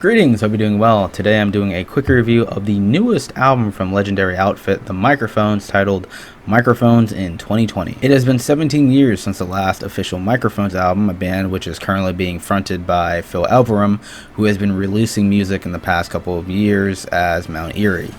Greetings, hope you're doing well. Today I'm doing a quick review of the newest album from legendary outfit The Microphones, titled Microphones in 2020. It has been 17 years since the last official Microphones album, a band which is currently being fronted by Phil Elverum, who has been releasing music in the past couple of years as Mount Eerie.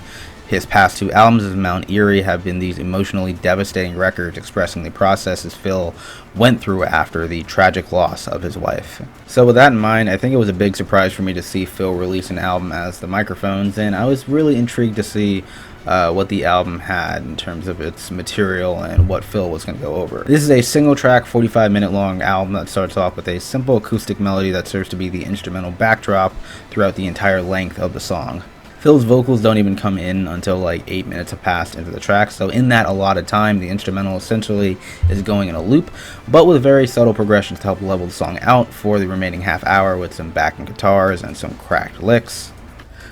His past two albums as Mount Eerie have been these emotionally devastating records expressing the processes Phil went through after the tragic loss of his wife. So with that in mind, I think it was a big surprise for me to see Phil release an album as The Microphones, and I was really intrigued to see what the album had in terms of its material and what Phil was going to go over. This is a single track, 45-minute long album that starts off with a simple acoustic melody that serves to be the instrumental backdrop throughout the entire length of the song. Phil's vocals don't even come in until like 8 minutes have passed into the track, so in that allotted time, the instrumental essentially is going in a loop, but with very subtle progressions to help level the song out for the remaining half hour with some backing guitars and some cracked licks.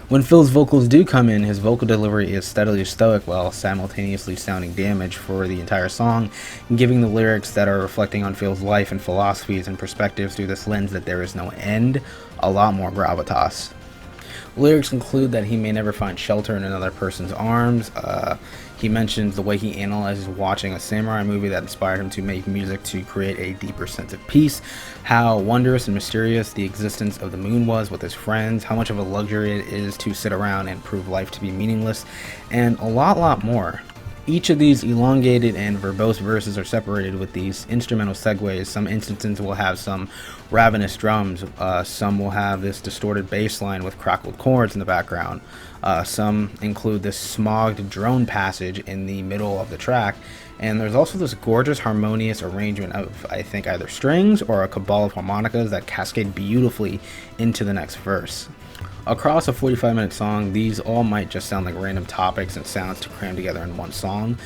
When Phil's vocals do come in, his vocal delivery is steadily stoic while simultaneously sounding damaged for the entire song, and giving the lyrics that are reflecting on Phil's life and philosophies and perspectives through this lens that there is no end a lot more gravitas. Lyrics include that he may never find shelter in another person's arms. He mentions the way he analyzes watching a samurai movie that inspired him to make music to create a deeper sense of peace, how wondrous and mysterious the existence of the moon was with his friends, how much of a luxury it is to sit around and prove life to be meaningless, and a lot more. Each of these elongated and verbose verses are separated with these instrumental segues. Some instances will have some ravenous drums, some will have this distorted bass line with crackled chords in the background, some include this smogged drone passage in the middle of the track, and there's also this gorgeous harmonious arrangement of, I think, either strings or a cabal of harmonicas that cascade beautifully into the next verse. Across a 45-minute song, these all might just sound like random topics and sounds to cram together in one song,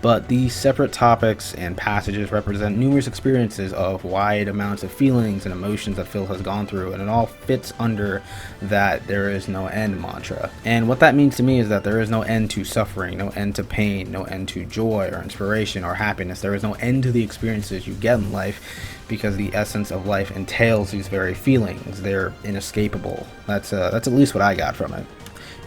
but these separate topics and passages represent numerous experiences of wide amounts of feelings and emotions that Phil has gone through, and it all fits under that there is no end mantra. And what that means to me is that there is no end to suffering, no end to pain, no end to joy or inspiration or happiness. There is no end to the experiences you get in life, because the essence of life entails these very feelings. They're inescapable. That's at least what I got from it.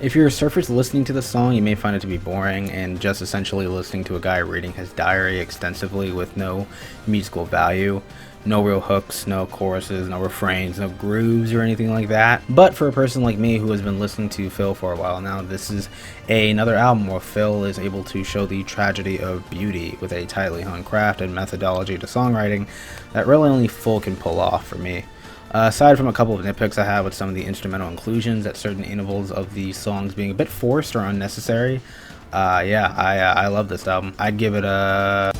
If you're surface listening to the song, you may find it to be boring and just essentially listening to a guy reading his diary extensively with no musical value, no real hooks, no choruses, no refrains, no grooves or anything like that. But for a person like me who has been listening to Phil for a while now, this is another album where Phil is able to show the tragedy of beauty with a tightly hung craft and methodology to songwriting that really only Phil can pull off for me. Aside from a couple of nitpicks I have with some of the instrumental inclusions at certain intervals of the songs being a bit forced or unnecessary, I love this album. I'd give it a